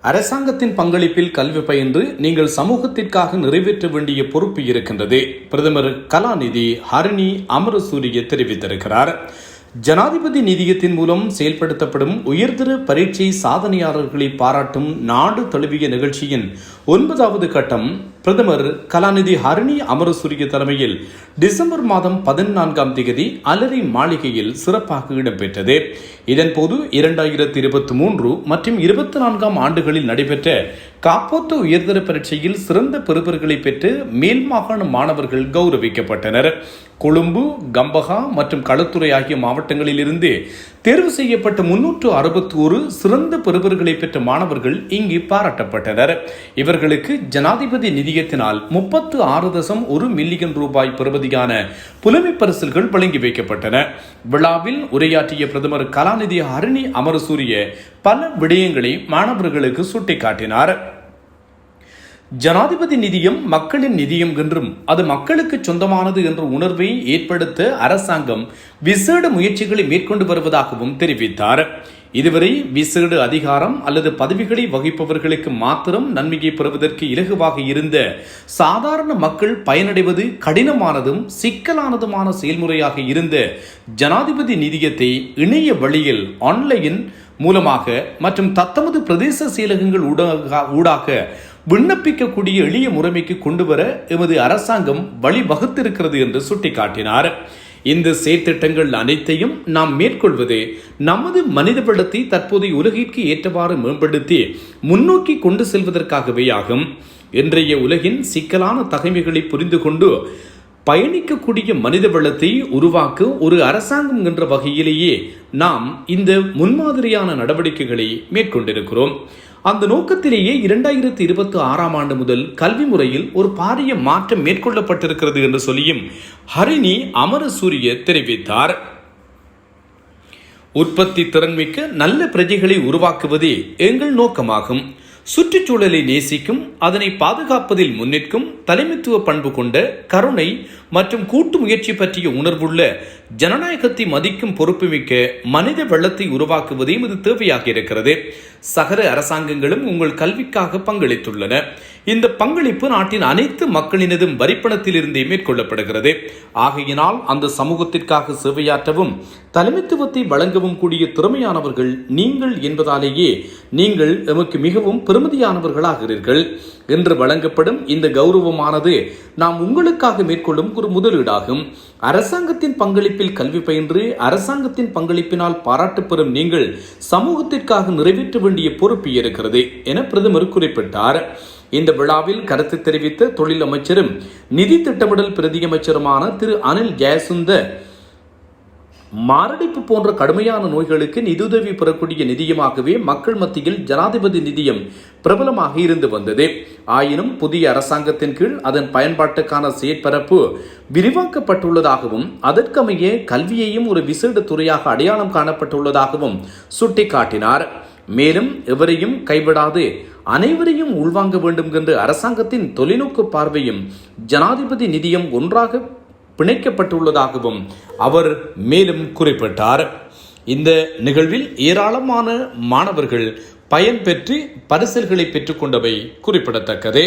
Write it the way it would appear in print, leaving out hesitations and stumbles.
அரசாங்கத்தின் பங்களிப்பில் கல்வி பயின்று நீங்கள் சமூகத்திற்காக நிறைவேற்ற வேண்டிய பொறுப்பு இருக்கின்றது. பிரதமர் கலாநிதி ஹரிணி அமரசூரிய தெரிவித்திருக்கிறார். ஜனாதிபதி நிதியத்தின் மூலம் செயல்படுத்தப்படும் உயர்தர பரீட்சை சாதனையாளர்களை பாராட்டும் நாடு தழுவிய நிகழ்ச்சியின் 9வது கட்டம் பிரதமர் கலாநிதி ஹரிணி அமரசூரிய தலைமையில் டிசம்பர் மாதம் 14ஆம் தேதி அலரி மாளிகையில் சிறப்பாக இடம்பெற்றது. இதன்போது 2023 மற்றும் 24ஆம் ஆண்டுகளில் நடைபெற்ற காப்போத்த உயர்தர பரீட்சையில் சிறந்த பெறுபர்களை பெற்று மேல் மாகாண மாணவர்கள் கௌரவிக்கப்பட்டனர். கொழும்பு, கம்பகா மற்றும் களுத்துறை ஆகிய மாவட்டங்களில் இருந்து தேர்வு செய்யப்பட்ட 361 சிறந்த பெறுபர்களை பெற்ற மாணவர்கள் இங்கு பாராட்டப்பட்டனர். இவர்களுக்கு ஜனாதிபதி நிதியத்தினால் 36.1 மில்லியன் ரூபாய் பெறுமதியான புலமை பரிசில்கள் வழங்கி வைக்கப்பட்டன. விழாவில் உரையாற்றிய பிரதமர் கலாநிதி ஹரிணி அமரசூரிய பல விடயங்களை மாணவர்களுக்கு சுட்டிக்காட்டினார். ஜனாதிபதி நிதியம் மக்களின் நிதியம் என்றும் அது மக்களுக்கு சொந்தமானது என்ற உணர்வை ஏற்படுத்த அரசாங்கம் விசேட முயற்சிகளை மேற்கொண்டு வருவதாகவும் தெரிவித்தார். இதுவரை விசேட அதிகாரம் அல்லது பதவிகளை வகிப்பவர்களுக்கு மாத்திரம் நன்மையை பெறுவதற்கு இலகுவாக இருந்த சாதாரண மக்கள் பயனடைவது கடினமானதும் சிக்கலானதுமான செயல்முறையாக இருந்த ஜனாதிபதி நிதியத்தை இணைய வழியில் ஆன்லைன் மூலமாக மற்றும் தத்தமது பிரதேச செயலகங்கள் ஊடாக விண்ணப்பிக்கக்கூடிய எளிய முறைமைக்கு கொண்டுவர எமது அரசாங்கம் வழிவகுத்திருக்கிறது என்று சுட்டிக்காட்டினார். இந்த செயற்திட்டங்கள் அனைத்தையும் நாம் மேற்கொள்வது நமது மனித வளத்தை தற்போதைய உலகிற்கு ஏற்றவாறு மேம்படுத்தி முன்னோக்கி கொண்டு செல்வதற்காகவே ஆகும். இன்றைய உலகின் சிக்கலான தகைமைகளை புரிந்து கொண்டு பயணிக்கக்கூடிய மனித வளத்தை உருவாக்க ஒரு அரசாங்கம் என்ற வகையிலேயே நாம் இந்த முன்மாதிரியான நடவடிக்கைகளை மேற்கொண்டிருக்கிறோம். அந்த நோக்கத்திலேயே 2026ஆம் ஆண்டு முதல் கல்வி முறையில் ஒரு பாரிய மாற்றம் மேற்கொள்ளப்பட்டிருக்கிறது என்று சொல்லியும் ஹரிணி அமரசூரிய தெரிவித்தார். உற்பத்தி திறன்மிக்க நல்ல பிரஜைகளை உருவாக்குவதே எங்கள் நோக்கமாகும். சுற்றுச்சூழலை நேசிக்கும், அதனை பாதுகாப்பதில் முன்னிற்கும் தலைமைத்துவ பண்பு கொண்ட, கருணை மற்றும் கூட்டு முயற்சி பற்றிய உணர்வுள்ள, ஜனநாயகத்தை மதிக்கும் பொறுப்புமிக்க மனித வளத்தை உருவாக்குவதே இது தேவையாக இருக்கிறது. சகல அரசாங்கங்களும் உங்கள் கல்விக்காக பங்களித்துள்ளன. இந்த பங்களிப்பு நாட்டின் அனைத்து மக்களினதும் வரிப்பணத்தில் இருந்தே மேற்கொள்ளப்படுகிறது. ஆகையினால் அந்த சமூகத்திற்காக சேவையாற்றவும் தலைமைத்துவத்தை வழங்கவும் கூடிய திறமையானவர்கள் நீங்கள் என்பதாலேயே நீங்கள் எமக்கு மிகவும் பெருமதியானவர்களாகிறீர்கள். என்று வழங்கப்படும் இந்த கௌரவமானது நாம் உங்களுக்காக மேற்கொள்ளும் ஒரு முதலீடாகும். அரசாங்கத்தின் பங்களிப்பில் கல்வி பயின்று அரசாங்கத்தின் பங்களிப்பினால் பாராட்டு பெறும் நீங்கள் சமூகத்திற்காக நிறைவேற்ற வேண்டிய பொறுப்பு இருக்கிறது என பிரதமர் குறிப்பிட்டார். இந்த விழாவில் கருத்து தெரிவித்த தொழில் அமைச்சரும் நிதி திட்டமிடல் பிரதியமைச்சருமான திரு அனில் ஜெயசுந்த மாரடைப்பு போன்ற கடுமையான நோய்களுக்கு நிதியுதவி பெறக்கூடிய நிதியமாகவே மக்கள் மத்தியில் ஜனாதிபதி நிதியம் பிரபலமாக இருந்து வந்தது. ஆயினும் புதிய அரசாங்கத்தின் கீழ் அதன் பயன்பாட்டுக்கான செயற்பரப்பு விரிவாக்கப்பட்டுள்ளதாகவும் அதற்கமைய கல்வியையும் ஒரு விசேட துறையாக அடையாளம் காணப்பட்டுள்ளதாகவும் சுட்டிக்காட்டினார். மேலும் எவரையும் கைவிடாது அனைவரையும் உள்வாங்க வேண்டும் என்ற அரசாங்கத்தின் தொலைநோக்கு பார்வையும் ஜனாதிபதி நிதியம் ஒன்றாக பிணைக்கப்பட்டுள்ளதாகவும் அவர் மேலும் குறிப்பிட்டார். இந்த நிகழ்வில் ஏராளமான மாணவர்கள் பயன்பெற்று பரிசில்களை பெற்றுக்கொண்டவை குறிப்பிடத்தக்கது.